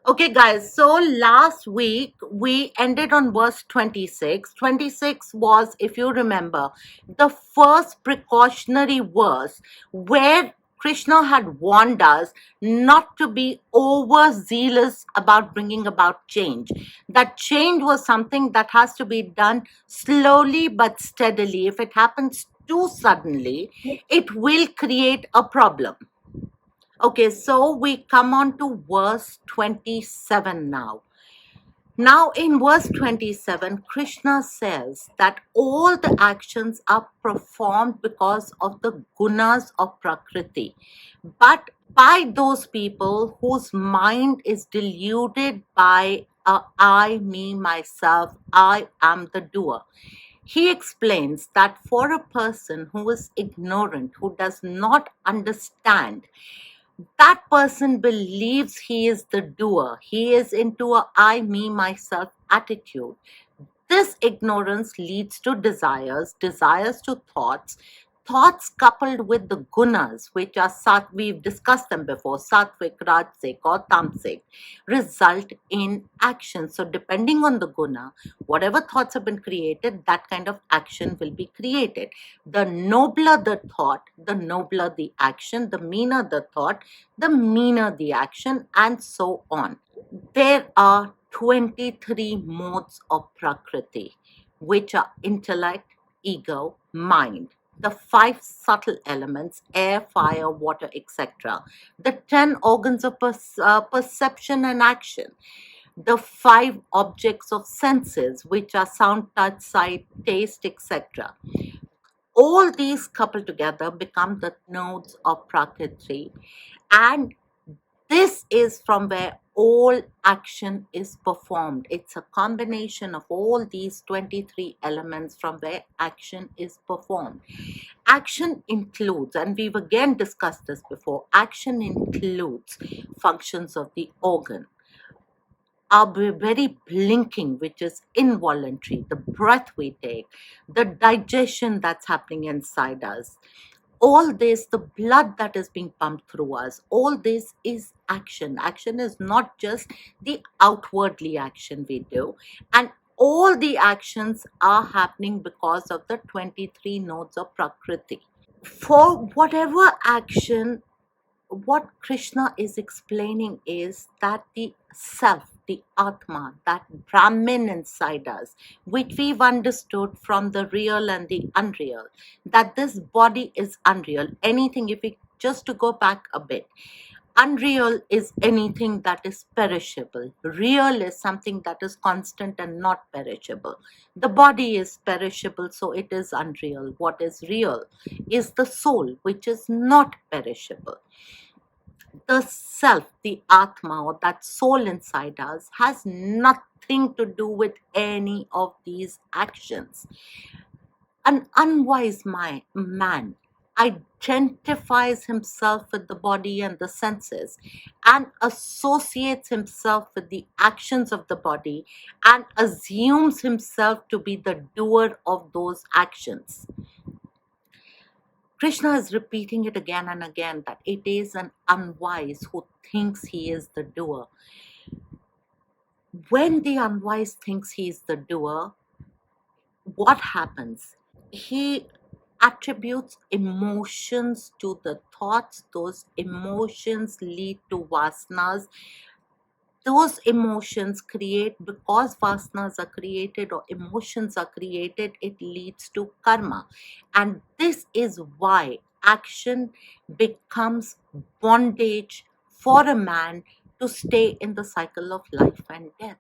Okay, guys, so last week we ended on verse 26. 26 was, if you remember, the first precautionary verse where Krishna had warned us not to be overzealous about bringing about change. That change was something that has to be done slowly but steadily. If it happens too suddenly, it will create a problem. Okay, so we come on to verse 27 now. Now, in verse 27, Krishna says that all the actions are performed because of the gunas of Prakriti, but by those people whose mind is deluded by I, me, myself, I am the doer. He explains that for a person who is ignorant, who does not understand, that person believes he is the doer. He is into a I, me, myself attitude. This ignorance leads to desires, desires to thoughts, thoughts coupled with the gunas, which are we've discussed them before, sattvic, rajasic, or tamasic, result in action. So, depending on the guna, whatever thoughts have been created, that kind of action will be created. The nobler the thought, the nobler the action, the meaner the thought, the meaner the action, and so on. There are 23 modes of Prakriti, which are intellect, ego, mind, the five subtle elements air, fire, water, etc., the 10 organs of perception and action, the five objects of senses, which are sound, touch, sight, taste, etc. All these coupled together become the nodes of Prakriti, and this is from where all action is performed. It's a combination of all these 23 elements from where action is performed. Action includes, and we've again discussed this before, action includes functions of the organ, our very blinking, which is involuntary, the breath we take, the digestion that's happening inside us, all this, the blood that is being pumped through us, all this is action. Action is not just the outwardly action we do, and all the actions are happening because of the 23 nodes of Prakriti. For whatever action, what Krishna is explaining is that the self, the Atma, that Brahmin inside us, which we've understood from the real and the unreal, that this body is unreal. Anything, if we just to go back a bit, unreal is anything that is perishable. Real is something that is constant and not perishable. The body is perishable, so it is unreal. What is real is the soul, which is not perishable. The self, the Atma, or that soul inside us, has nothing to do with any of these actions. An unwise man identifies himself with the body and the senses and associates himself with the actions of the body and assumes himself to be the doer of those actions. Krishna is repeating it again and again that it is an unwise who thinks he is the doer. When the unwise thinks he is the doer, what happens? He attributes emotions to the thoughts. Those emotions lead to vasanas. Those emotions create, because vasanas are created or emotions are created, it leads to karma. And this is why action becomes bondage for a man to stay in the cycle of life and death.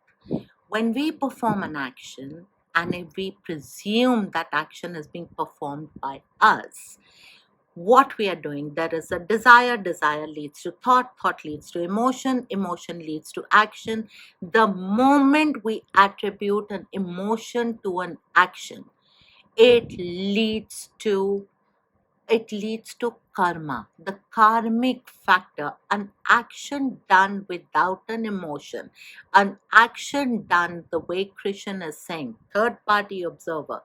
When we perform an action, and if we presume that action is being performed by us, what we are doing, there is a desire, desire leads to thought, thought leads to emotion, emotion leads to action. The moment we attribute an emotion to an action, it leads to karma, the karmic factor, an action done without an emotion, an action done the way Krishna is saying, third party observer.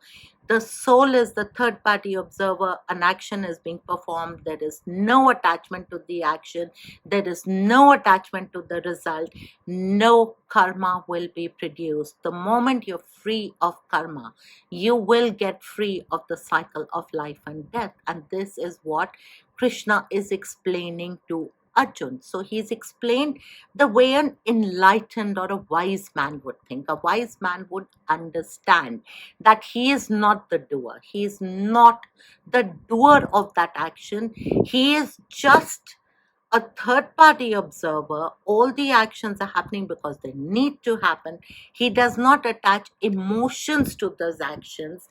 The soul is the third party observer, an action is being performed, there is no attachment to the action, there is no attachment to the result, no karma will be produced. The moment you're free of karma, you will get free of the cycle of life and death. And this is what Krishna is explaining to Arjun. So he's explained the way an enlightened or a wise man would think. A wise man would understand that he is not the doer. He is not the doer of that action. He is just a third party observer. All the actions are happening because they need to happen. He does not attach emotions to those actions,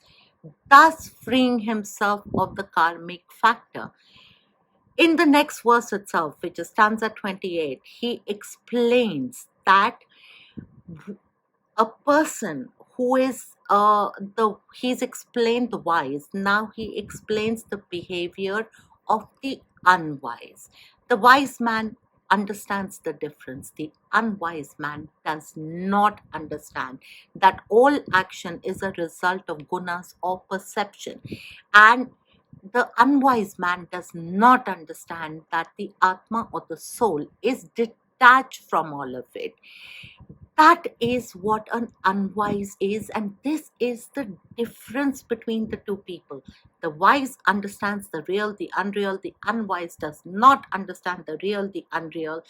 thus freeing himself of the karmic factor. In the next verse itself, which is stanza 28, he explains that a person who is he's explained the wise, now he explains the behavior of the unwise. The wise man understands the difference, the unwise man does not understand that all action is a result of gunas or perception, and the unwise man does not understand that the atma or the soul is detached from all of it. That is what an unwise is, and this is the difference between the two people. The wise understands the real, the unreal. The unwise does not understand the real, the unreal.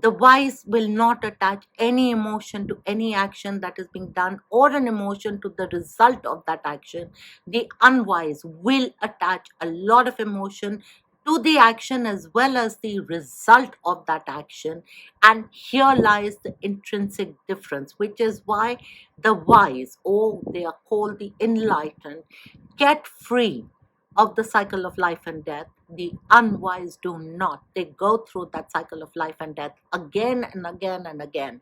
The wise will not attach any emotion to any action that is being done, or an emotion to the result of that action. The unwise will attach a lot of emotion to the action as well as the result of that action. And here lies the intrinsic difference, which is why the wise, or they are called the enlightened, get free of the cycle of life and death. The unwise do not. They go through that cycle of life and death again and again and again,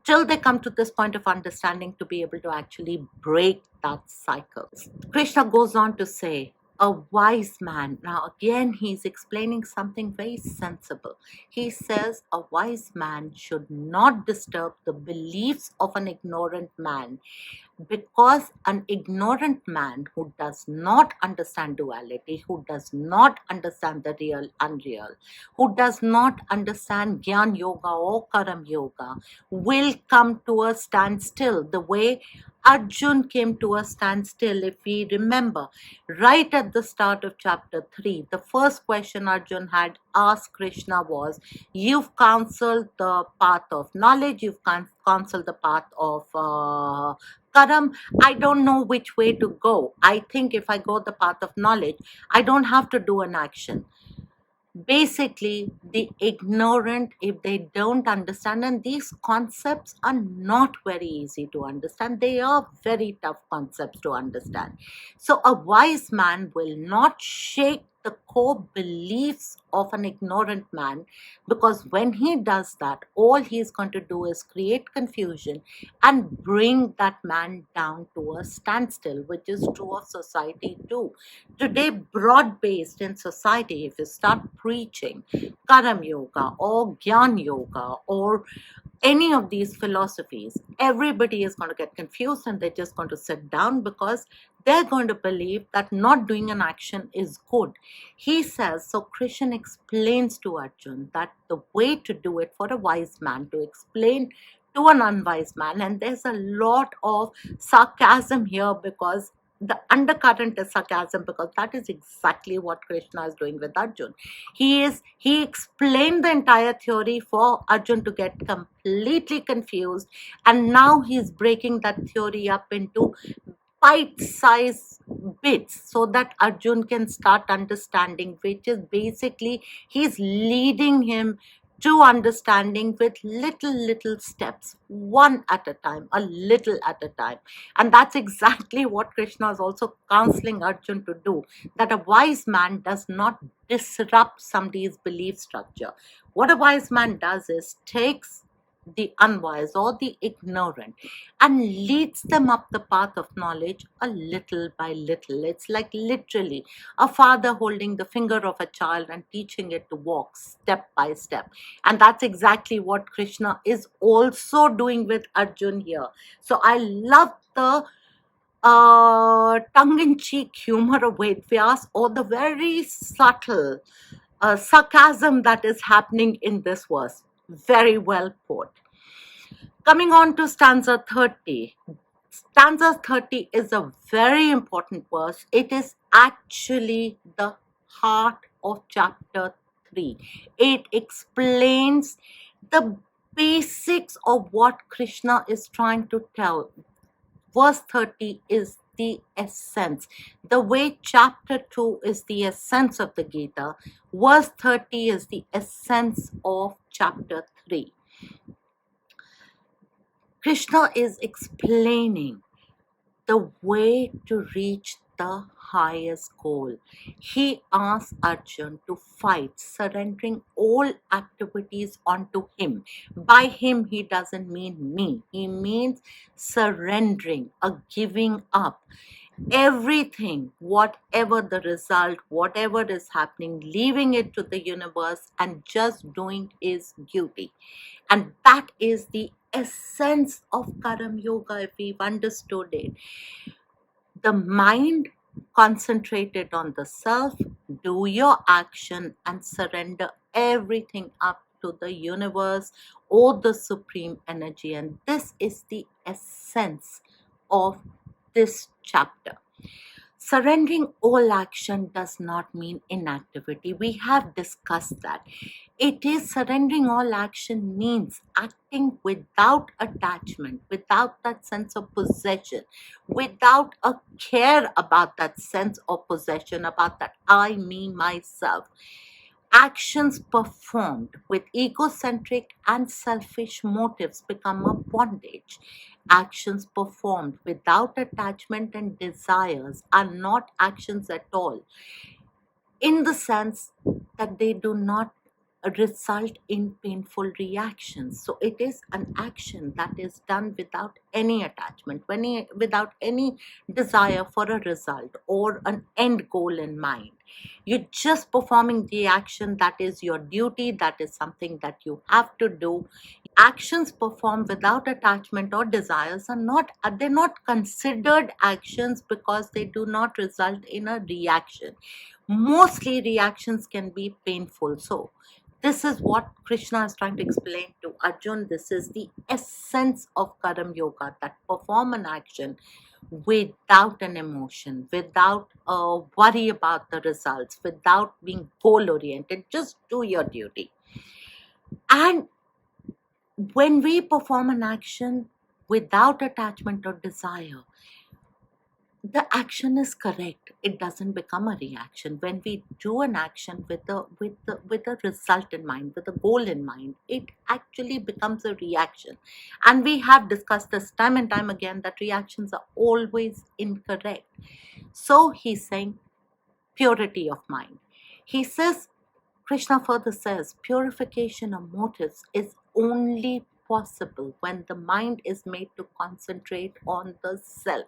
till they come to this point of understanding to be able to actually break that cycle. Krishna goes on to say, a wise man. Now, again, he's explaining something very sensible. He says a wise man should not disturb the beliefs of an ignorant man, because an ignorant man who does not understand duality, who does not understand the real unreal, who does not understand Gyan Yoga or Karam Yoga, will come to a standstill the way Arjun came to a standstill. If we remember, right at the start of chapter 3, the first question Arjun had asked Krishna was, you've counseled the path of knowledge, you've counseled the path of Karam, I don't know which way to go. I think if I go the path of knowledge, I don't have to do an action. Basically, the ignorant, if they don't understand, and these concepts are not very easy to understand, they are very tough concepts to understand. So a wise man will not shake the core beliefs of an ignorant man, because when he does that, all he is going to do is create confusion and bring that man down to a standstill, which is true of society too. Today, broad based in society, if you start preaching Karam Yoga or Gyan Yoga or any of these philosophies, everybody is going to get confused and they're just going to sit down, because they're going to believe that not doing an action is good. He says, so Krishna explains to Arjun that the way to do it for a wise man, to explain to an unwise man, and there's a lot of sarcasm here, because the undercurrent is sarcasm, because that is exactly what Krishna is doing with Arjun. He explained the entire theory for Arjun to get completely confused, and now he's breaking that theory up into bite-sized bits so that Arjun can start understanding, which is basically he's leading him to understanding with little steps, one at a time, a little at a time. And that's exactly what Krishna is also counseling Arjun to do, that a wise man does not disrupt somebody's belief structure. What a wise man does is takes the unwise or the ignorant, and leads them up the path of knowledge a little by little. It's like literally a father holding the finger of a child and teaching it to walk step by step. And that's exactly what Krishna is also doing with Arjun here. So I love the tongue-in-cheek humor of Ved Vyas, or the very subtle sarcasm that is happening in this verse. Very well put. Coming on to stanza 30. Stanza 30 is a very important verse. It is actually the heart of chapter 3. It explains the basics of what Krishna is trying to tell. Verse 30 is the essence. The way chapter 2 is the essence of the Gita, verse 30 is the essence of chapter 3. Krishna is explaining the way to reach the highest goal. He asks Arjun to fight, surrendering all activities onto him. By him, he doesn't mean me. He means surrendering, a giving up. Everything, whatever the result, whatever is happening, leaving it to the universe and just doing his duty. And that is the essence of Karam Yoga, if we've understood it. The mind concentrated on the self, do your action and surrender everything up to the universe or the supreme energy. And this is the essence of this chapter. Surrendering all action does not mean inactivity. We have discussed that. It is surrendering all action means acting without attachment, without that sense of possession, without a care about that sense of possession, about that I, me, myself. Actions performed with egocentric and selfish motives become a bondage. Actions performed without attachment and desires are not actions at all, in the sense that they do not result in painful reactions. So it is an action that is done without any attachment, without any desire for a result or an end goal in mind. You're just performing the action that is your duty, that is something that you have to do. Actions performed without attachment or desires are not, they're not considered actions because they do not result in a reaction. Mostly reactions can be painful. So this is what Krishna is trying to explain to Arjun. This is the essence of Karam Yoga, that perform an action without an emotion, without a worry about the results, without being goal oriented. Just do your duty. And when we perform an action without attachment or desire, the action is correct. It doesn't become a reaction. When we do an action with a result in mind, with a goal in mind, it actually becomes a reaction. And we have discussed this time and time again, that reactions are always incorrect. So he's saying purity of mind. He says, Krishna further says, purification of motives is only possible when the mind is made to concentrate on the self,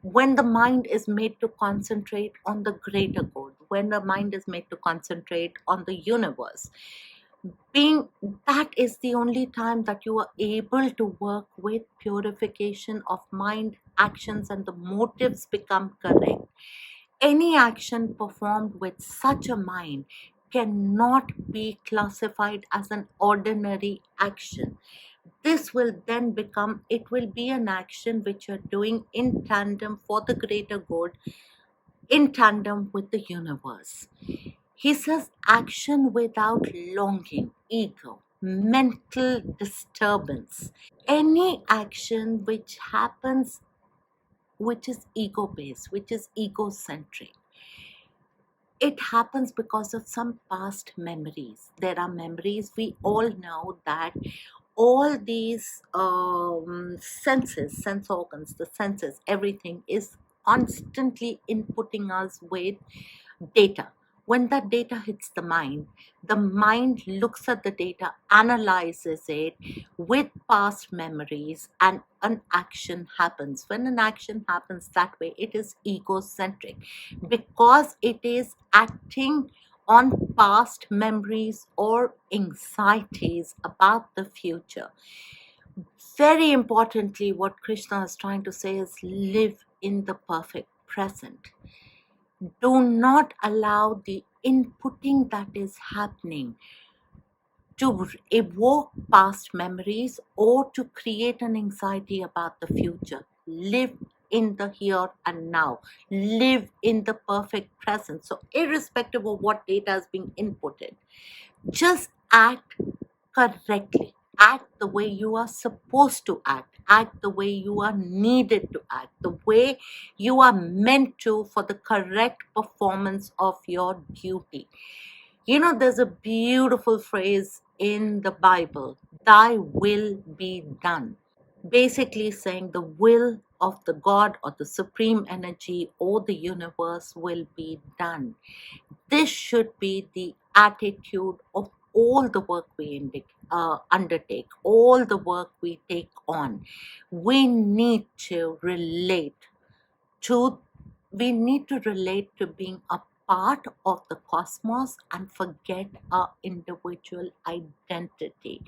when the mind is made to concentrate on the greater good, when the mind is made to concentrate on the universe. Being that is the only time that you are able to work with purification of mind, actions, and the motives become correct. Any action performed with such a mind cannot be classified as an ordinary action. This will then become, it will be an action which you're doing in tandem for the greater good, in tandem with the universe. He says action without longing, ego, mental disturbance, any action which happens, which is ego based, which is egocentric, it happens because of some past memories. There are memories, we all know that all these senses, sense organs, the senses, everything is constantly inputting us with data. When that data hits the mind looks at the data, analyzes it with past memories, and an action happens. When an action happens that way, it is egocentric because it is acting on past memories or anxieties about the future. Very importantly, what Krishna is trying to say is live in the perfect present. Do not allow the inputting that is happening to evoke past memories or to create an anxiety about the future. Live in the here and now. Live in the perfect present. So, irrespective of what data is being inputted, just act correctly. Act the way you are supposed to act. Act the way you are needed to act. The way you are meant to for the correct performance of your duty. You know, there's a beautiful phrase in the Bible, thy will be done. Basically saying the will of the God or the supreme energy or the universe will be done. This should be the attitude of all the work we undertake, all the work we take on. We need to relate to we need to relate to being a part of the cosmos and forget our individual identity.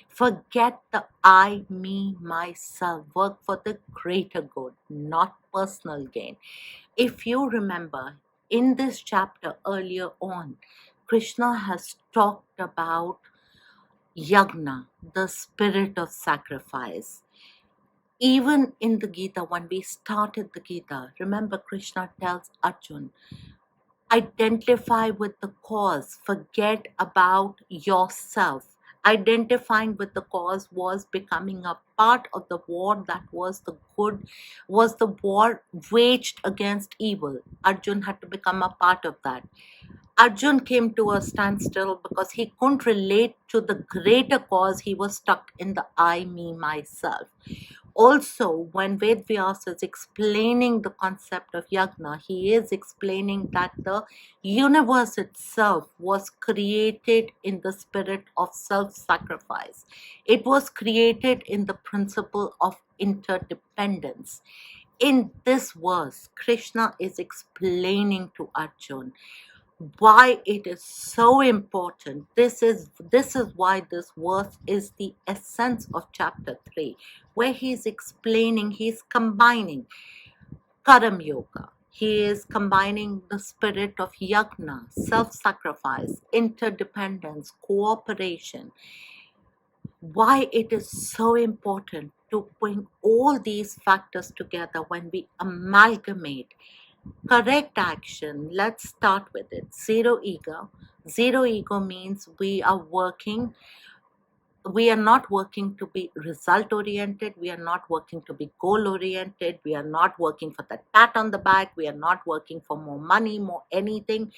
Forget the I, me, myself. Work for the greater good, not personal gain. If you remember, in this chapter earlier on, Krishna has talked about yagna, the spirit of sacrifice. Even in the Gita, when we started the Gita, remember Krishna tells Arjun, identify with the cause, forget about yourself. Identifying with the cause was becoming a part of the war that was the good, was the war waged against evil. Arjun had to become a part of that. Arjun came to a standstill because he couldn't relate to the greater cause. He was stuck in the I, me, myself. Also, when Ved Vyasa is explaining the concept of yagna, he is explaining that the universe itself was created in the spirit of self-sacrifice. It was created in the principle of interdependence. In this verse, Krishna is explaining to Arjun why it is so important. This is why this verse is the essence of chapter 3, where he's combining karam yoga. He is combining the spirit of yagna, self-sacrifice, interdependence, cooperation. Why it is so important to bring all these factors together when we amalgamate correct action. Let's start with it. Zero ego. Zero ego means we are not working to be result oriented. We are not working to be goal oriented. We are not working for that pat on the back. We are not working for more money, more anything.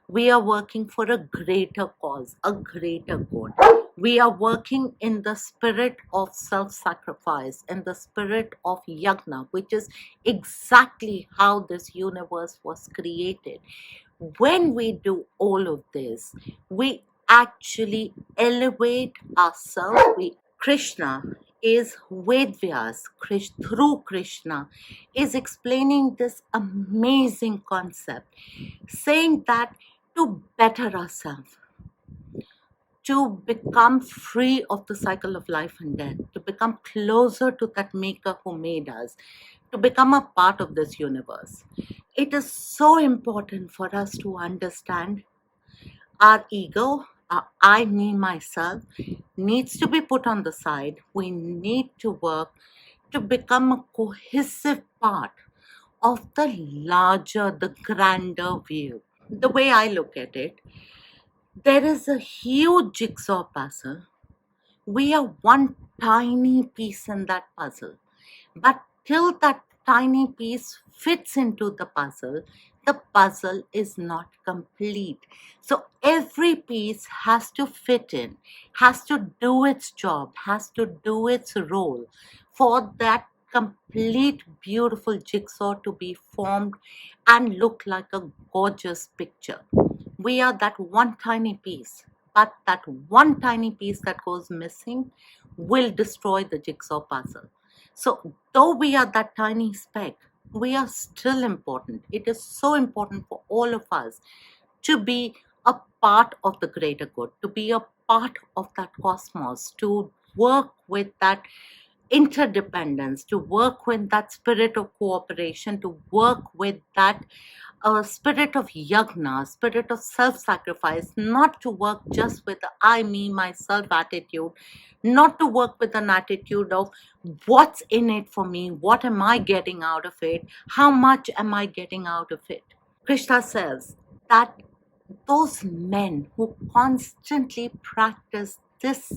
We are working for a greater cause, a greater good. We are working in the spirit of self-sacrifice, in the spirit of yagna, which is exactly how this universe was created. When we do all of this, we actually elevate ourselves. Krishna is Ved Vyasa, through Krishna, is explaining this amazing concept, saying that to better ourselves, to become free of the cycle of life and death, to become closer to that maker who made us, to become a part of this universe. It is so important for us to understand our ego, our I, me, myself, needs to be put on the side. We need to work to become a cohesive part of the larger, the grander view. The way I look at it, there is a huge jigsaw puzzle. We are one tiny piece in that puzzle. But till that tiny piece fits into the puzzle is not complete. So every piece has to fit in, has to do its job, has to do its role for that complete, beautiful jigsaw to be formed and look like a gorgeous picture. We are that one tiny piece, but that one tiny piece that goes missing will destroy the jigsaw puzzle. So, though we are that tiny speck, we are still important. It is so important for all of us to be a part of the greater good, to be a part of that cosmos, to work with that interdependence, to work with that spirit of cooperation, to work with that spirit of yagna, spirit of self sacrifice, not to work just with the I, me, myself attitude, not to work with an attitude of what's in it for me, what am I getting out of it, how much am I getting out of it. Krishna says that those men who constantly practice this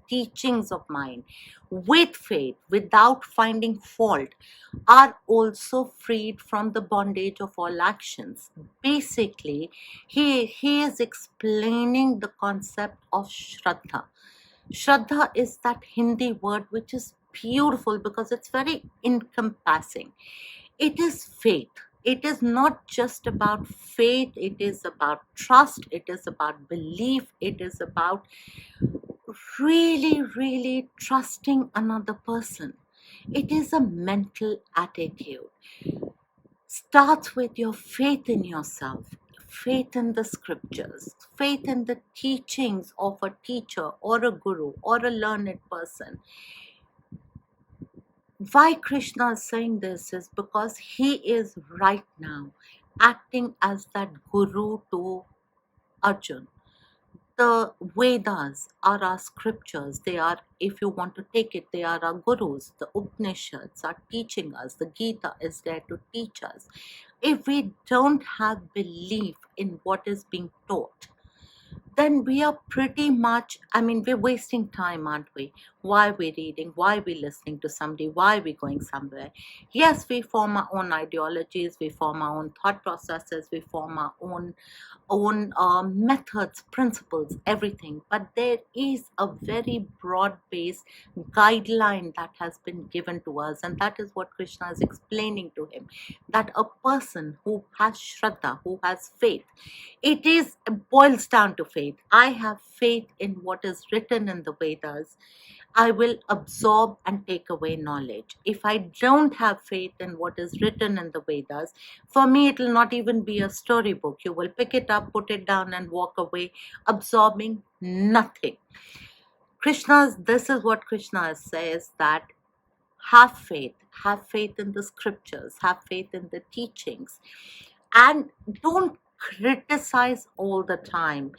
teachings of mine with faith without finding fault are also freed from the bondage of all actions. Basically, he is explaining the concept of shraddha. Shraddha is that Hindi word which is beautiful because it's very encompassing. It is faith. It is not just about faith, it is about trust, it is about belief, it is about really, really trusting another person. It is a mental attitude. Starts with your faith in yourself, faith in the scriptures, faith in the teachings of a teacher or a guru or a learned person. Why Krishna is saying this is because he is right now acting as that guru to Arjun. The Vedas are our scriptures. They are, if you want to take it, they are our gurus. The Upanishads are teaching us. The Gita is there to teach us. If we don't have belief in what is being taught, then we are pretty much, I mean, we're wasting time, aren't we? Why are we reading? Why are we listening to somebody? Why are we going somewhere? Yes, we form our own ideologies, we form our own thought processes, we form our own methods, principles, everything. But there is a very broad based guideline that has been given to us, and that is what Krishna is explaining to him, that a person who has shraddha, who has faith, it boils down to faith. I have faith in what is written in the Vedas. I will absorb and take away knowledge. If I don't have faith in what is written in the Vedas, for me it will not even be a storybook. You will pick it up, put it down, and walk away, absorbing nothing. This is what Krishna says, that have faith in the scriptures, have faith in the teachings, and don't criticize all the time.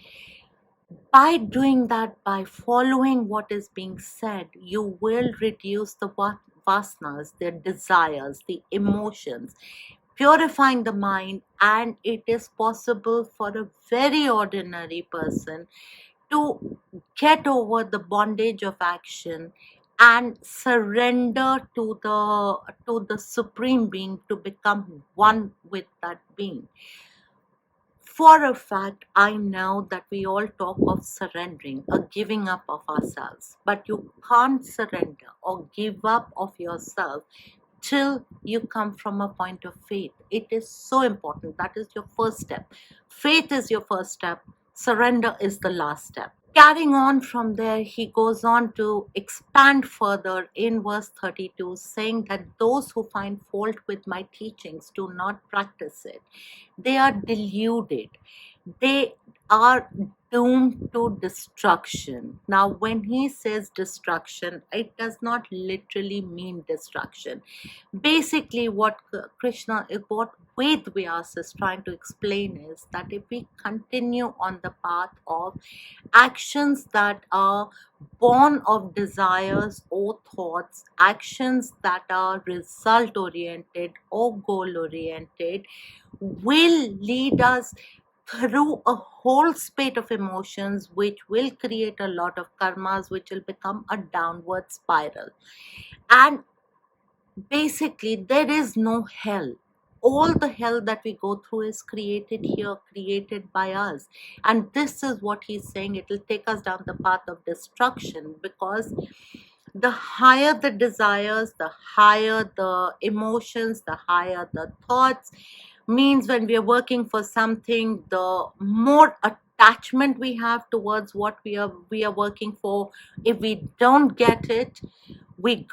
By doing that, by following what is being said, you will reduce the vasanas, the desires, the emotions, purifying the mind, and it is possible for a very ordinary person to get over the bondage of action and surrender to the supreme being, to become one with that being. For a fact, I know that we all talk of surrendering, a giving up of ourselves, but you can't surrender or give up of yourself till you come from a point of faith. It is so important. That is your first step. Faith is your first step. Surrender is the last step. Carrying on from there, he goes on to expand further in verse 32, saying that those who find fault with my teachings do not practice it. They are deluded. They are doomed to destruction. Now, when he says destruction, it does not literally mean destruction. Basically, what Ved Vyasa is trying to explain is that if we continue on the path of actions that are born of desires or thoughts, actions that are result oriented or goal oriented, will lead us through a whole spate of emotions, which will create a lot of karmas, which will become a downward spiral. And basically, there is no hell. All the hell that we go through is created here, created by us. And this is what he's saying, it will take us down the path of destruction, because the higher the desires, the higher the emotions, the higher the thoughts, means when we are working for something, the more attachment we have towards what we are working for. If we don't get it, we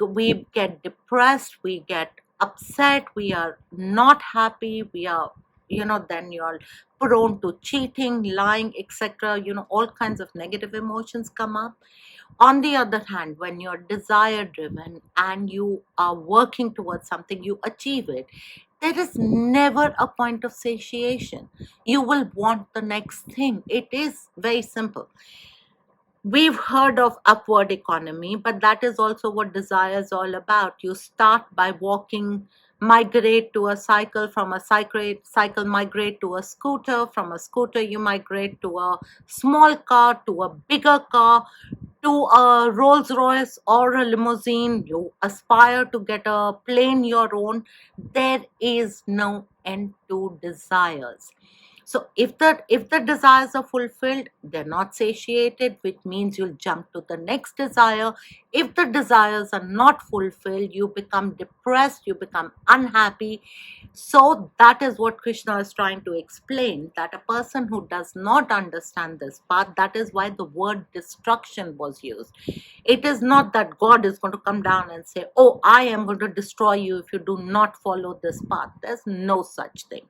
get depressed, we get upset, we are not happy, we are, then you're prone to cheating, lying, etc. All kinds of negative emotions come up. On the other hand, when you're desire driven and you are working towards something, you achieve it, there is never a point of satiation. You will want the next thing. It is very simple. We've heard of upward economy, but that is also what desire is all about. You start by walking, migrate to a cycle, from a cycle migrate to a scooter, from a scooter you migrate to a small car, to a bigger car, to a Rolls Royce or a limousine. You aspire to get a plane your own. There is no end to desires. So if the desires are fulfilled, they're not satiated, which means you'll jump to the next desire. If the desires are not fulfilled, you become depressed, you become unhappy. So that is what Krishna is trying to explain, that a person who does not understand this path, that is why the word destruction was used. It is not that God is going to come down and say, oh, I am going to destroy you if you do not follow this path. There's no such thing.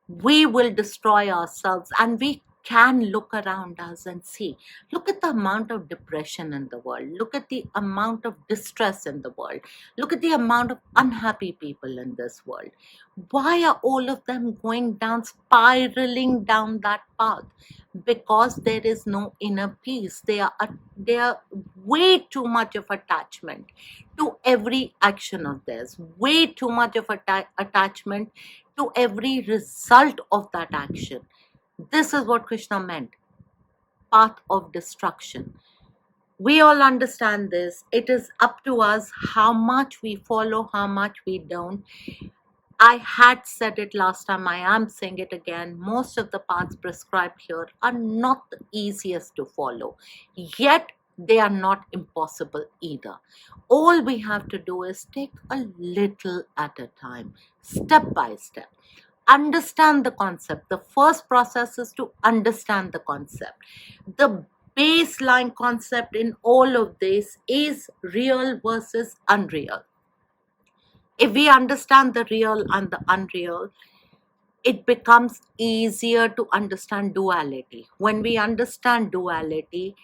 We will destroy ourselves, and we can look around us and see, look at the amount of depression in the world, look at the amount of distress in the world, look at the amount of unhappy people in this world. Why are all of them going down, spiraling down that path? Because there is no inner peace. They are way too much of attachment to every action of theirs, way too much of attachment to every result of that action. This is what Krishna meant, path of destruction. We all understand this. It is up to us how much we follow, how much we don't. I had said it last time, I am saying it again. Most of the paths prescribed here are not the easiest to follow, yet they are not impossible either. All we have to do is take a little at a time, step by step. Understand the concept. The first process is to understand the concept. The baseline concept in all of this is real versus unreal. If we understand the real and the unreal, it becomes easier to understand duality. When we understand duality,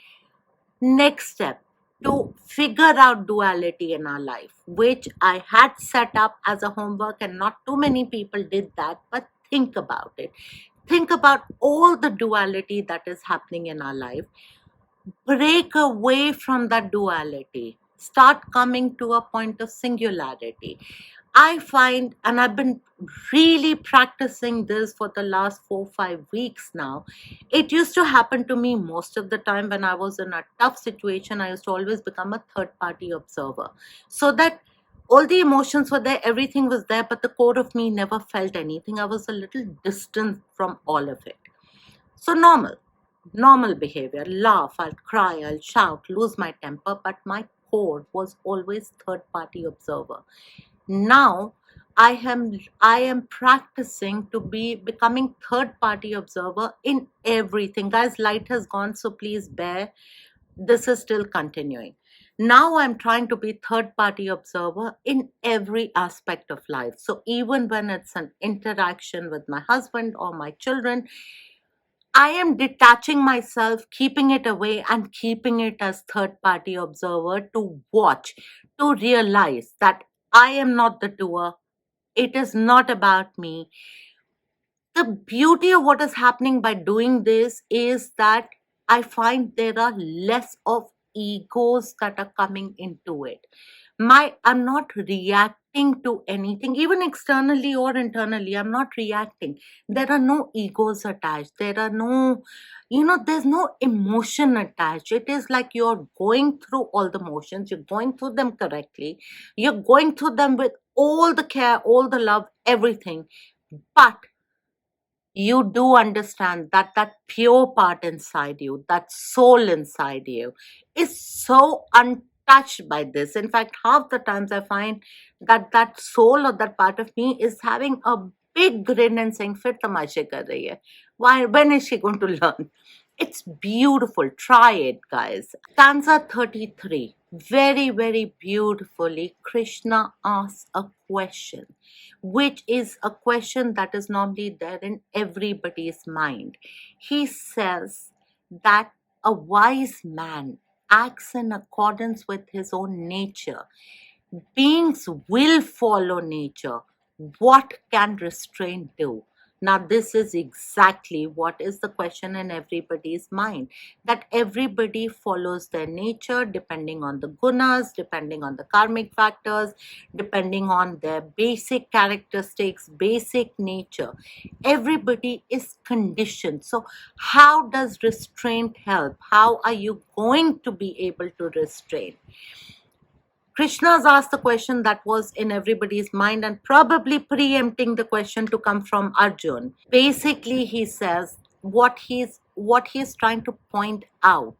next step, to figure out duality in our life, which I had set up as a homework, and not too many people did that, but think about it. Think about all the duality that is happening in our life. Break away from that duality. Start coming to a point of singularity. I find, and I've been really practicing this for the last 4 5 weeks now. It used to happen to me most of the time when I was in a tough situation. I used to always become a third party observer, so that all the emotions were there, everything was there, but the core of me never felt anything. I was a little distant from all of it. So normal behavior, laugh, I'll cry, I'll shout, lose my temper, but my core was always third party observer. Now I am practicing to be becoming third party observer in everything. Guys, light has gone, so please bear, this is still continuing. Now I'm trying to be third party observer in every aspect of life. So even when it's an interaction with my husband or my children, I am detaching myself, keeping it away, and keeping it as third party observer to watch, to realize that I am not the doer. It is not about me. The beauty of what is happening by doing this is that I find there are less of egos that are coming into it. I'm not reacting to anything, even externally or internally. I'm not reacting. There are no egos attached. There are no, there's no emotion attached. It is like you're going through all the motions, you're going through them correctly, you're going through them with all the care, all the love, everything. But you do understand that that pure part inside you, that soul inside you, is so untouched by this. In fact, half the times I find that that soul or that part of me is having a big grin and saying, "Fir tamashe kar rahi hai. Why? When is she going to learn?" It's beautiful. Try it, guys. Stanza 33. Very, very beautifully, Krishna asks a question, which is a question that is normally there in everybody's mind. He says that a wise man acts in accordance with his own nature. Beings will follow nature. What can restraint do? Now, this is exactly what is the question in everybody's mind, that everybody follows their nature depending on the gunas, depending on the karmic factors, depending on their basic characteristics, basic nature. Everybody is conditioned. So, how does restraint help? How are you going to be able to restrain? Krishna's asked the question that was in everybody's mind and probably preempting the question to come from Arjun. Basically, he says what he's trying to point out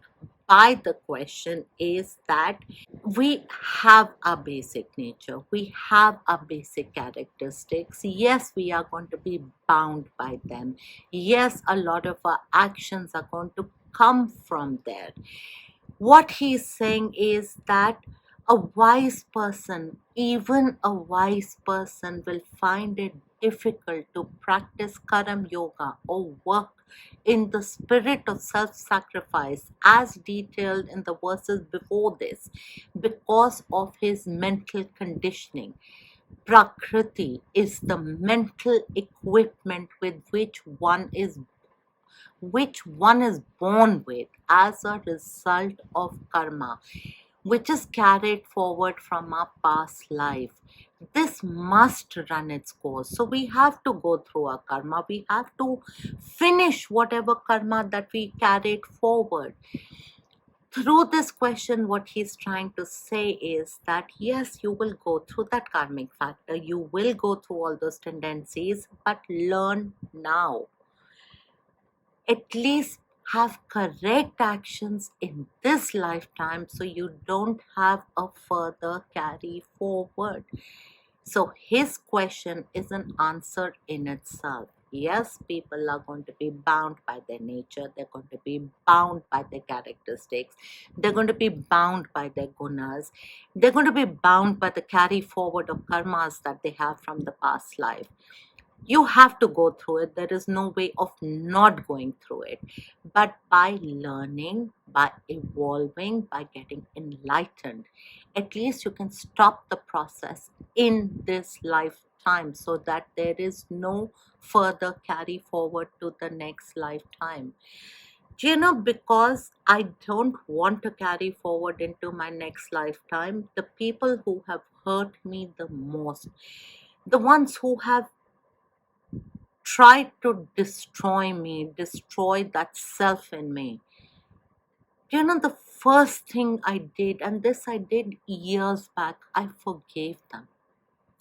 by the question is that we have a basic nature, we have a basic characteristics. Yes, we are going to be bound by them. Yes, a lot of our actions are going to come from there. What he's saying is that a wise person, even a wise person, will find it difficult to practice karam yoga or work in the spirit of self sacrifice as detailed in the verses before this because of his mental conditioning. Prakriti is the mental equipment with which one is born with as a result of karma, which is carried forward from our past life. This must run its course. So we have to go through our karma. We have to finish whatever karma that we carried forward. Through this question, what he's trying to say is that yes, you will go through that karmic factor, you will go through all those tendencies, but learn now. At least have correct actions in this lifetime so you don't have a further carry forward. So his question is an answer in itself. Yes, people are going to be bound by their nature, they're going to be bound by their characteristics, they're going to be bound by their gunas, they're going to be bound by the carry forward of karmas that they have from the past life. You have to go through it. There is no way of not going through it. But by learning, by evolving, by getting enlightened, at least you can stop the process in this lifetime so that there is no further carry forward to the next lifetime. Do you know, because I don't want to carry forward into my next lifetime, the people who have hurt me the most, the ones who have tried to destroy me, destroy that self in me. Do you know the first thing I did, and this I did years back, I forgave them.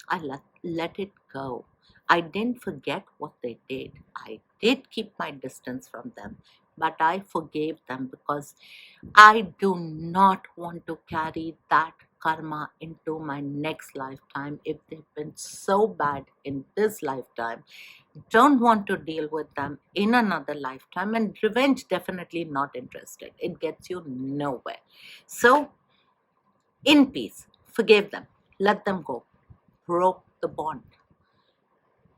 I let it go. I didn't forget what they did. I did keep my distance from them, but I forgave them because I do not want to carry that karma into my next lifetime. If they've been so bad in this lifetime, don't want to deal with them in another lifetime. And revenge, definitely not interested. It gets you nowhere. So, in peace, forgive them, let them go, broke the bond,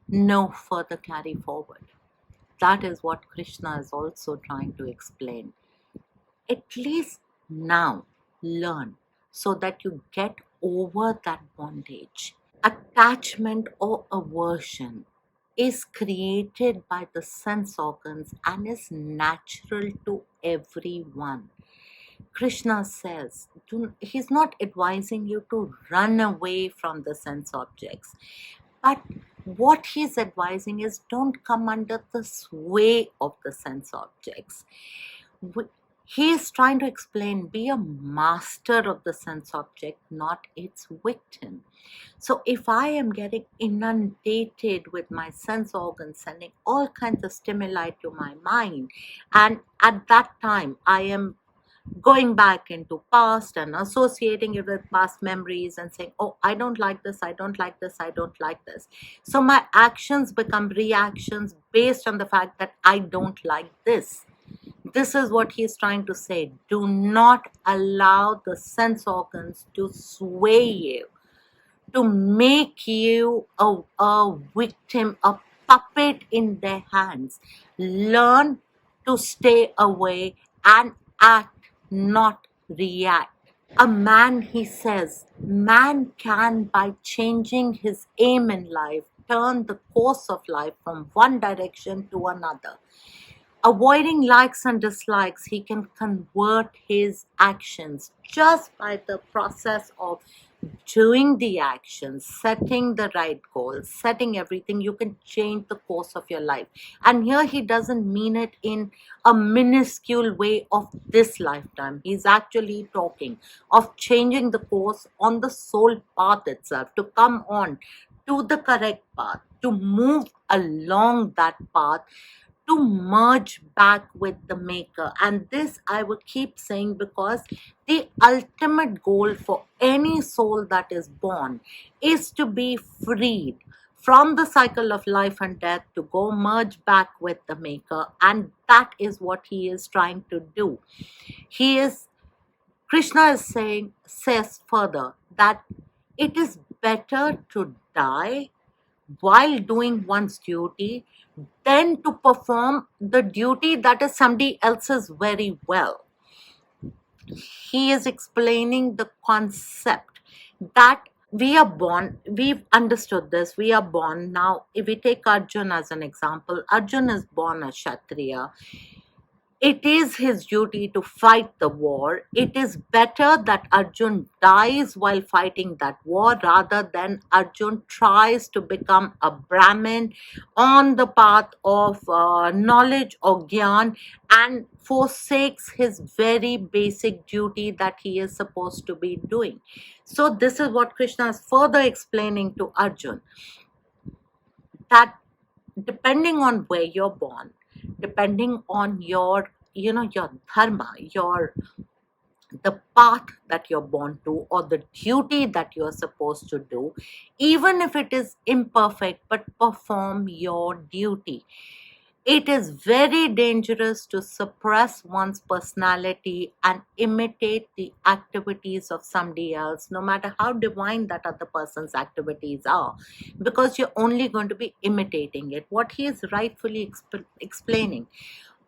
no further carry forward. That is what Krishna is also trying to explain. At least now learn so that you get over that bondage. Attachment or aversion is created by the sense organs and is natural to everyone. Krishna says, he's not advising you to run away from the sense objects, but what he's advising is don't come under the sway of the sense objects. He is trying to explain, be a master of the sense object, not its victim. So if I am getting inundated with my sense organs, sending all kinds of stimuli to my mind, and at that time I am going back into past and associating it with past memories and saying, oh, I don't like this, I don't like this, I don't like this. So my actions become reactions based on the fact that I don't like this. This is what he's trying to say. Do not allow the sense organs to sway you, to make you a victim, a puppet in their hands. Learn to stay away and act, not react. A man, he says, man can, by changing his aim in life, turn the course of life from one direction to another. Avoiding likes and dislikes, he can convert his actions just by the process of doing the actions, setting the right goals, setting everything. You can change the course of your life. And here he doesn't mean it in a minuscule way of this lifetime. He's actually talking of changing the course on the soul path itself, to come on to the correct path, to move along that path, to merge back with the maker. And this I would keep saying, because the ultimate goal for any soul that is born is to be freed from the cycle of life and death, to go merge back with the maker. And that is what he is trying to do. Krishna is saying, says further, that it is better to die while doing one's duty than to perform the duty that is somebody else's very well. He is explaining the concept that we are born, we've understood this, we are born. Now, if we take Arjun as an example, Arjun is born a Kshatriya. It is his duty to fight the war. It is better that Arjun dies while fighting that war, rather than Arjun tries to become a Brahmin on the path of knowledge or Gyan, and forsakes his very basic duty that he is supposed to be doing. So this is what Krishna is further explaining to Arjun, that depending on where you're born, depending on your, your dharma, your the path that you're born to, or the duty that you're supposed to do, even if it is imperfect, but perform your duty. It is very dangerous to suppress one's personality and imitate the activities of somebody else, no matter how divine that other person's activities are, because you're only going to be imitating it. What he is rightfully explaining,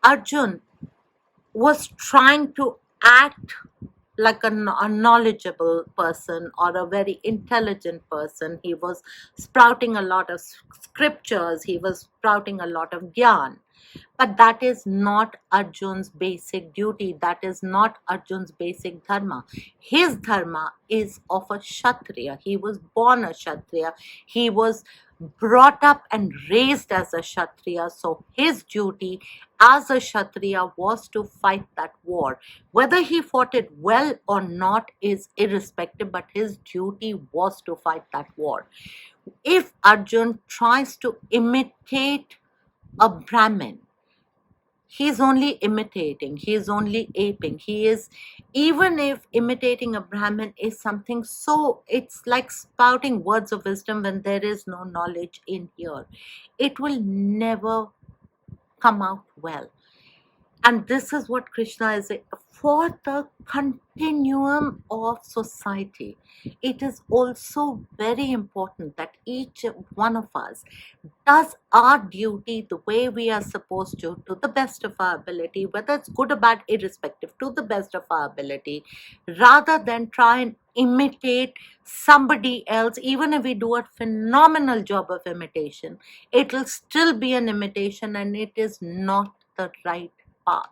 Arjun was trying to act like a knowledgeable person or a very intelligent person. He was sprouting a lot of scriptures, he was sprouting a lot of gyan. But that is not Arjun's basic duty. That is not Arjun's basic dharma. His dharma is of a Kshatriya. He was born a Kshatriya. He was brought up and raised as a Kshatriya. So his duty as a Kshatriya was to fight that war. Whether he fought it well or not is irrespective, but his duty was to fight that war. If Arjun tries to imitate a Brahmin, he is only imitating, he is only aping. He is, even if imitating a Brahmin is something so, it's like spouting words of wisdom when there is no knowledge in here, it will never come out well. And this is what Krishna is saying. For the continuum of society, it is also very important that each one of us does our duty the way we are supposed to the best of our ability, whether it's good or bad, irrespective, to the best of our ability, rather than try and imitate somebody else. Even if we do a phenomenal job of imitation, it will still be an imitation, and it is not the right path.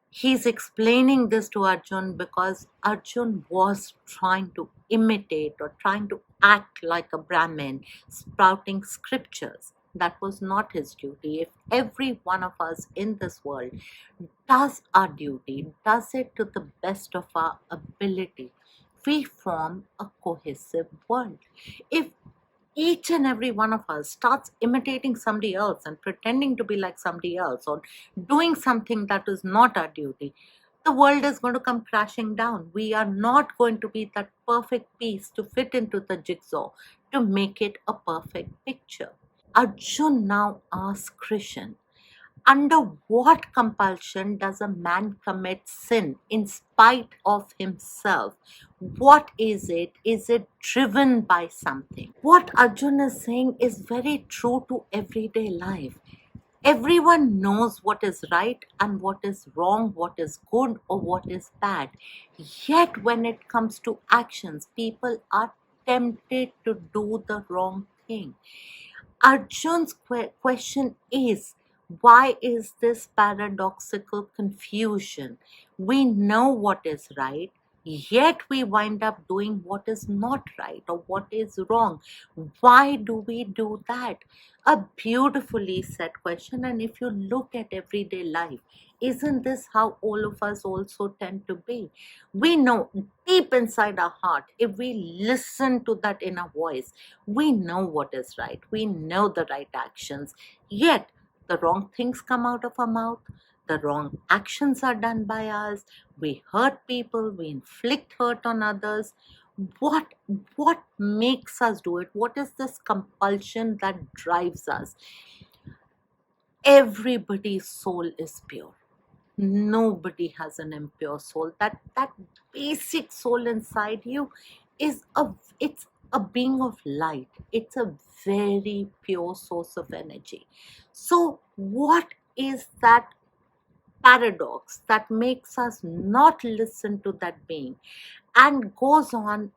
He's explaining this to Arjun because Arjun was trying to imitate or trying to act like a Brahmin, sprouting scriptures. That was not his duty. If every one of us in this world does our duty, does it to the best of our ability, we form a cohesive world. If each and every one of us starts imitating somebody else and pretending to be like somebody else, or doing something that is not our duty, the world is going to come crashing down. We are not going to be that perfect piece to fit into the jigsaw to make it a perfect picture. Arjun now asks Krishna, under what compulsion does a man commit sin in spite of himself? What is it? Is it driven by something? What Arjun is saying is very true to everyday life. Everyone knows what is right and what is wrong, what is good or what is bad. Yet, when it comes to actions, people are tempted to do the wrong thing. Arjun's question is, why is this paradoxical confusion? We know what is right, yet we wind up doing what is not right or what is wrong. Why do we do that? A beautifully said question. And if you look at everyday life, isn't this how all of us also tend to be? We know deep inside our heart, if we listen to that inner voice, we know what is right. We know the right actions. Yet, the wrong things come out of our mouth. The wrong actions are done by us. We hurt people. We inflict hurt on others. What, what makes us do it? What is this compulsion that drives us? Everybody's soul is pure. Nobody has an impure soul. That basic soul inside you is it's a being of light. It's a very pure source of energy. So what is that paradox that makes us not listen to that being and goes on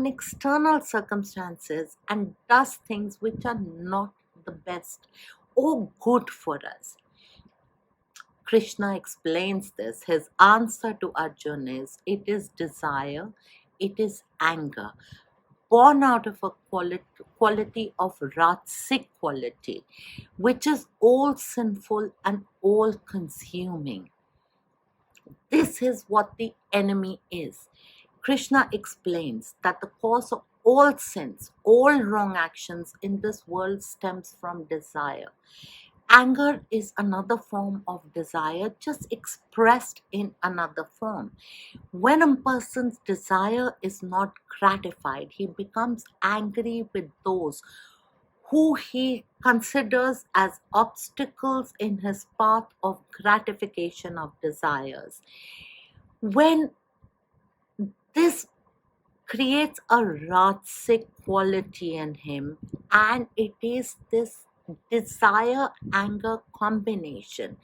external circumstances and does things which are not the best or good for us? Krishna explains this. His answer to Arjun is, it is desire, it is anger, born out of a quality of Ratsic quality, which is all sinful and all consuming. This is what the enemy is. Krishna explains that the cause of all sins, all wrong actions in this world stems from desire. Anger is another form of desire, just expressed in another form. When a person's desire is not gratified, he becomes angry with those who he considers as obstacles in his path of gratification of desires. When this creates a Ratsic quality in him, and it is this desire anger combination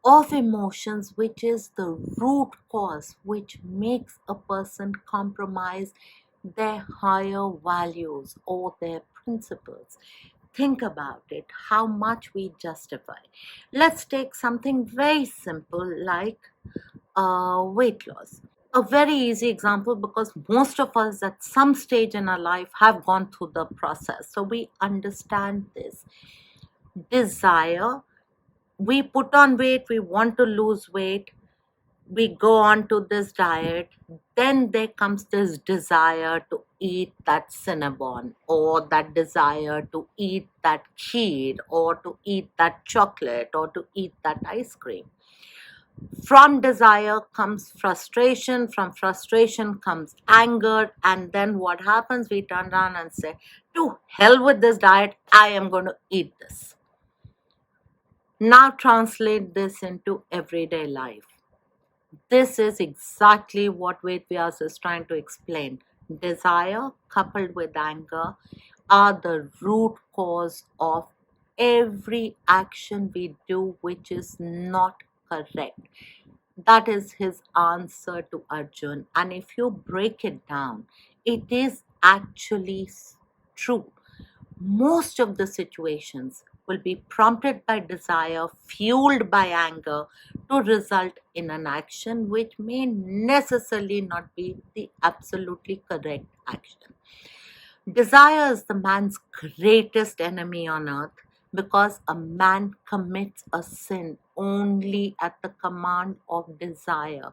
of emotions which is the root cause which makes a person compromise their higher values or their principles. Think about it, how much we justify. Let's take something very simple like weight loss. A very easy example, because most of us at some stage in our life have gone through the process, so we understand this desire. We put on weight, we want to lose weight, we go on to this diet, then there comes this desire to eat that cinnamon, or that desire to eat that kheer, or to eat that chocolate, or to eat that ice cream. From desire comes frustration, from frustration comes anger, and then what happens? We turn around and say, to hell with this diet, I am going to eat this. Now translate this into everyday life. This is exactly what Ved Vyasa is trying to explain. Desire coupled with anger are the root cause of every action we do which is not correct. That is his answer to Arjun. And if you break it down, it is actually true. Most of the situations will be prompted by desire, fueled by anger, to result in an action which may necessarily not be the absolutely correct action. Desire is the man's greatest enemy on earth, because a man commits a sin only at the command of desire,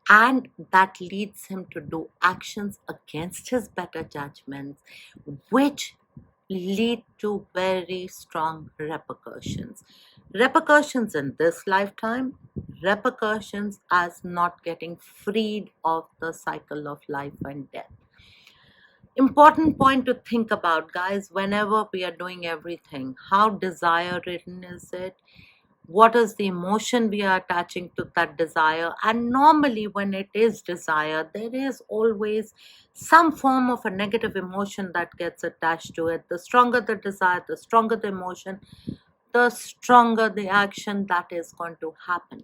and that leads him to do actions against his better judgments, which lead to very strong repercussions. Repercussions in this lifetime, repercussions as not getting freed of the cycle of life and death. Important point to think about, guys, whenever we are doing everything. How desire ridden is it? What is the emotion we are attaching to that desire? And normally, when it is desire, there is always some form of a negative emotion that gets attached to it. The stronger the desire, the stronger the emotion, the stronger the action that is going to happen.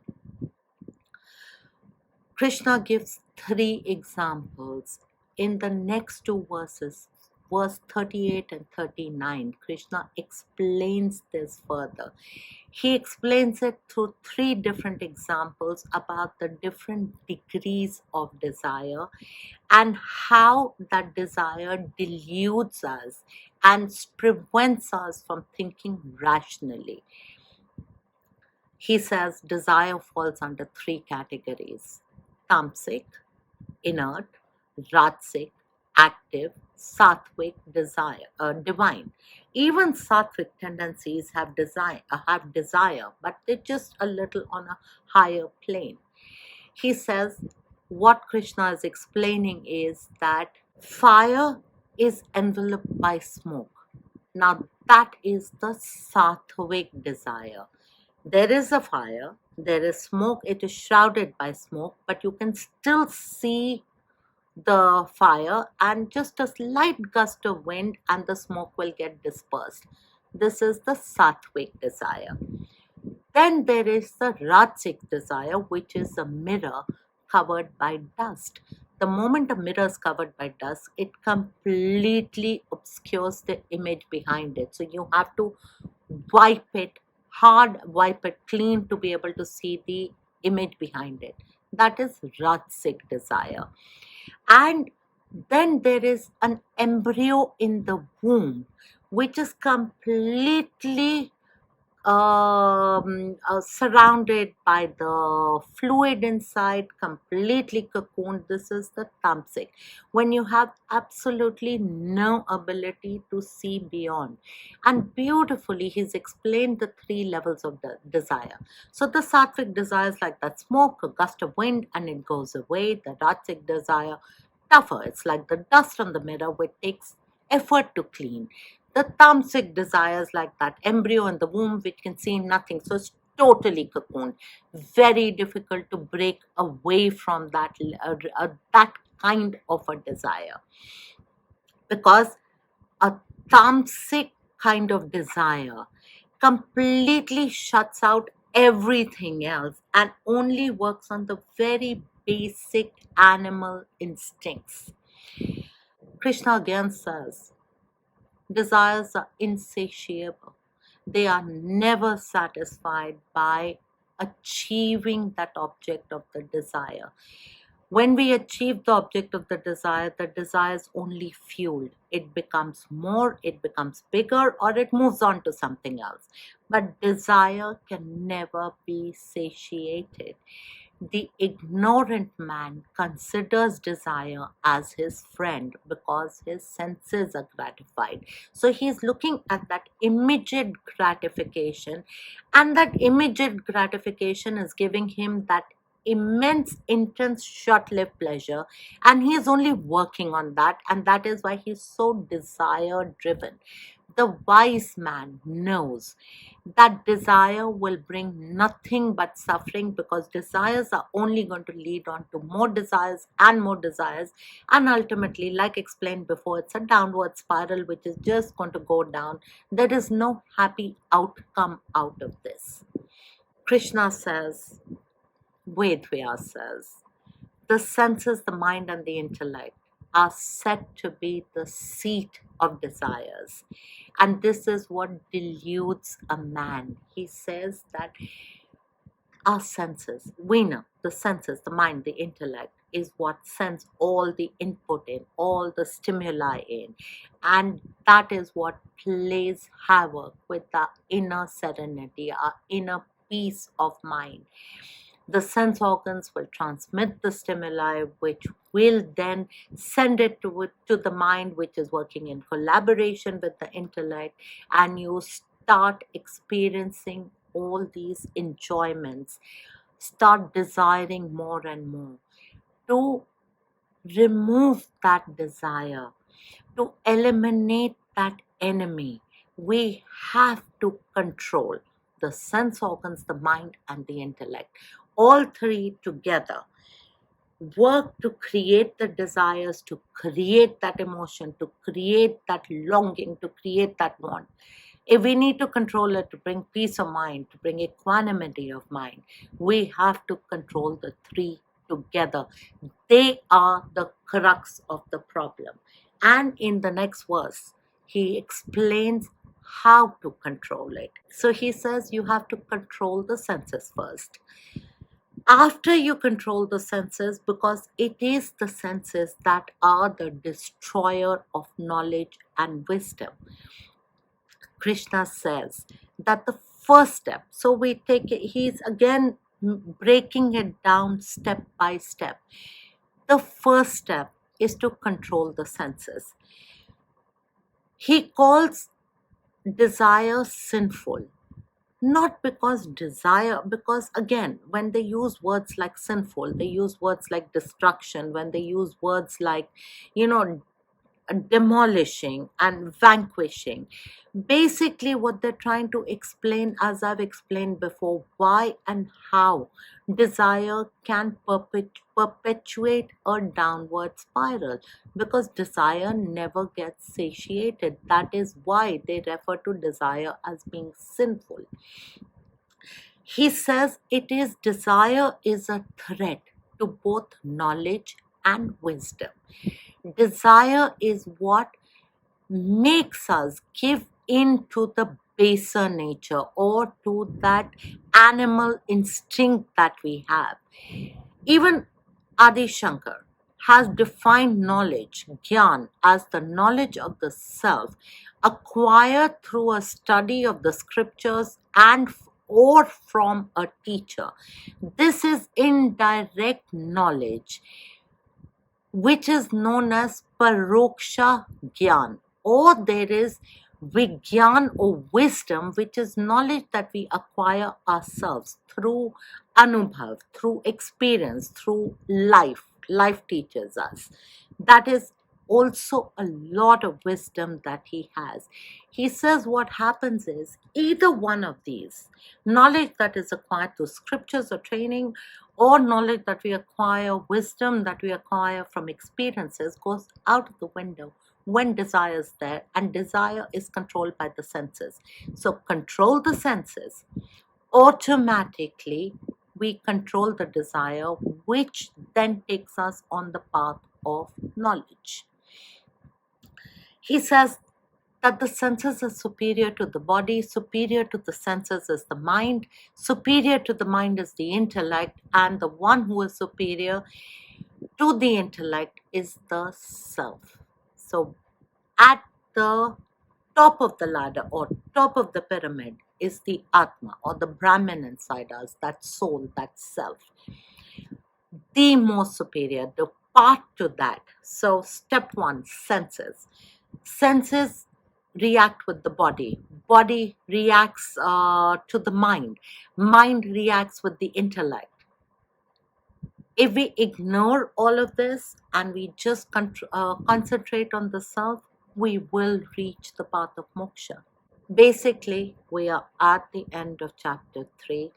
Krishna gives three examples in the next two verses, verse 38 and 39. Krishna explains this further. He explains it through three different examples about the different degrees of desire and how that desire deludes us and prevents us from thinking rationally. He says desire falls under three categories: tamasic, inert; rajasic, active; sattvic, divine. Even sattvic tendencies have desire, but they're just a little on a higher plane. He says what Krishna is explaining is that fire is enveloped by smoke. Now that is the sattvic desire. There is a fire, there is smoke, it is shrouded by smoke, but you can still see the fire, and just a slight gust of wind and the smoke will get dispersed. This is the sattvic desire. Then there is the rajasic desire, which is a mirror covered by dust. The moment a mirror is covered by dust, it completely obscures the image behind it. So you have to wipe it hard, wipe it clean to be able to see the image behind it. That is rajasic desire. And then there is an embryo in the womb, which is completely surrounded by the fluid inside, completely cocooned. This is the tamasic, when you have absolutely no ability to see beyond. And beautifully, he's explained the three levels of the desire. So the sattvic desire is like that smoke, a gust of wind, and it goes away. The rajasic desire, tougher. It's like the dust on the mirror, which takes effort to clean. The tamasic desires like that embryo in the womb which can see nothing. So it's totally cocooned. Very difficult to break away from that kind of a desire. Because a tamasic kind of desire completely shuts out everything else and only works on the very basic animal instincts. Krishna again says, desires are insatiable. They are never satisfied by achieving that object of the desire. When we achieve the object of the desire is only fueled. It becomes more, it becomes bigger, or it moves on to something else. But desire can never be satiated. The ignorant man considers desire as his friend because his senses are gratified. So he's looking at that immediate gratification, and that immediate gratification is giving him that immense, intense, short lived pleasure, and he is only working on that, and that is why he's so desire driven. The wise man knows that desire will bring nothing but suffering, because desires are only going to lead on to more desires and more desires, and ultimately, like explained before, it's a downward spiral which is just going to go down. There is no happy outcome out of this. Krishna says, Ved Vyasa says, the senses, the mind, and the intellect are said to be the seat of desires. And this is what deludes a man. He says that our senses, we know the senses, the mind, the intellect is what sends all the input in, all the stimuli in. And that is what plays havoc with our inner serenity, our inner peace of mind. The sense organs will transmit the stimuli, which will then send it to the mind, which is working in collaboration with the intellect, and you start experiencing all these enjoyments, start desiring more and more. To remove that desire, to eliminate that enemy, we have to control the sense organs, the mind, and the intellect. All three together work to create the desires, to create that emotion, to create that longing, to create that want. If we need to control it to bring peace of mind, to bring equanimity of mind, we have to control the three together. They are the crux of the problem. And in the next verse, he explains how to control it. So he says you have to control the senses first. After you control the senses, because it is the senses that are the destroyer of knowledge and wisdom, Krishna says that the first step, so we take it, he's again breaking it down step by step. The first step is to control the senses. He calls desire sinful, not because desire, because again, when they use words like sinful, they use words like destruction, when they use words like, you know, demolishing and vanquishing. Basically, what they're trying to explain, as I've explained before, why and how desire can perpetuate a downward spiral, because desire never gets satiated. That is why they refer to desire as being sinful. He says it is desire is a threat to both knowledge and wisdom. Desire is what makes us give in to the baser nature or to that animal instinct that we have. Even Adi Shankar has defined knowledge, Gyan, as the knowledge of the self acquired through a study of the scriptures and or from a teacher. This is indirect knowledge, which is known as Paroksha Gyan, or there is Vigyan or wisdom, which is knowledge that we acquire ourselves through Anubhav, through experience, through life. Life teaches us. That is also a lot of wisdom that he has. He says what happens is either one of these, knowledge that is acquired through scriptures or training, or knowledge that we acquire, wisdom that we acquire from experiences, goes out of the window when desire is there, and desire is controlled by the senses. So control the senses, automatically we control the desire, which then takes us on the path of knowledge. He says that the senses are superior to the body, superior to the senses is the mind, superior to the mind is the intellect, and the one who is superior to the intellect is the self. So at the top of the ladder or top of the pyramid is the Atma or the Brahman inside us, that soul, that self. The most superior, the part to that. So step one, senses. Senses react with the body. Body reacts to the mind. Mind reacts with the intellect. If we ignore all of this and we just concentrate on the self, we will reach the path of moksha. Basically, we are at the end of chapter 3.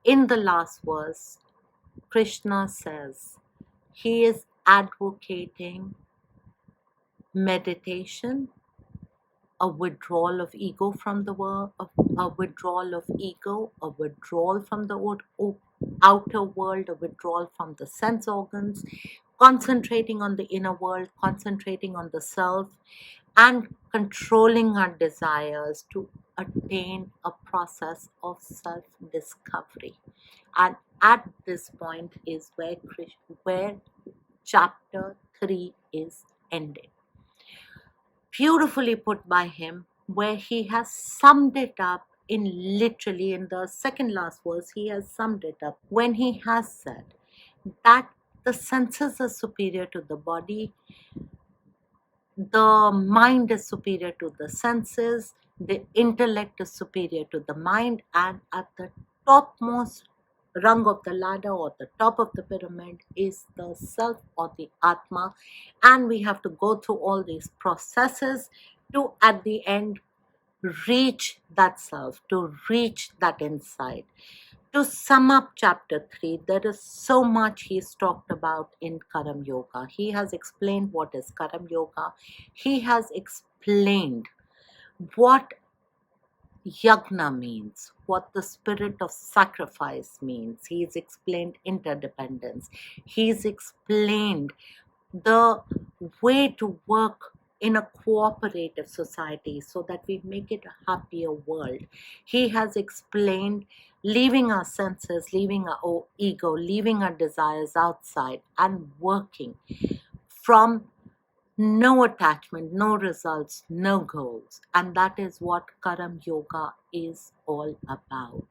In the last verse, Krishna says he is advocating meditation, a withdrawal of ego from the world, a withdrawal of ego, a withdrawal from the outer world, a withdrawal from the sense organs, concentrating on the inner world, concentrating on the self, and controlling our desires to attain a process of self-discovery. And at this point is where chapter 3 is ended. Beautifully put by him, where he has summed it up in literally in the second last verse. He has summed it up when he has said that the senses are superior to the body, the mind is superior to the senses, the intellect is superior to the mind, and at the topmost rung of the ladder or the top of the pyramid is the self or the Atma. And we have to go through all these processes to, at the end, reach that self, to reach that insight. To sum up chapter 3, there is so much he's talked about in Karam Yoga. He has explained what is Karam Yoga. He has explained what yagna means, what the spirit of sacrifice means. He's explained interdependence. He's explained the way to work in a cooperative society so that we make it a happier world. He has explained leaving our senses, leaving our ego, leaving our desires outside, and working from no attachment, no results, no goals. And that is what Karam Yoga is all about.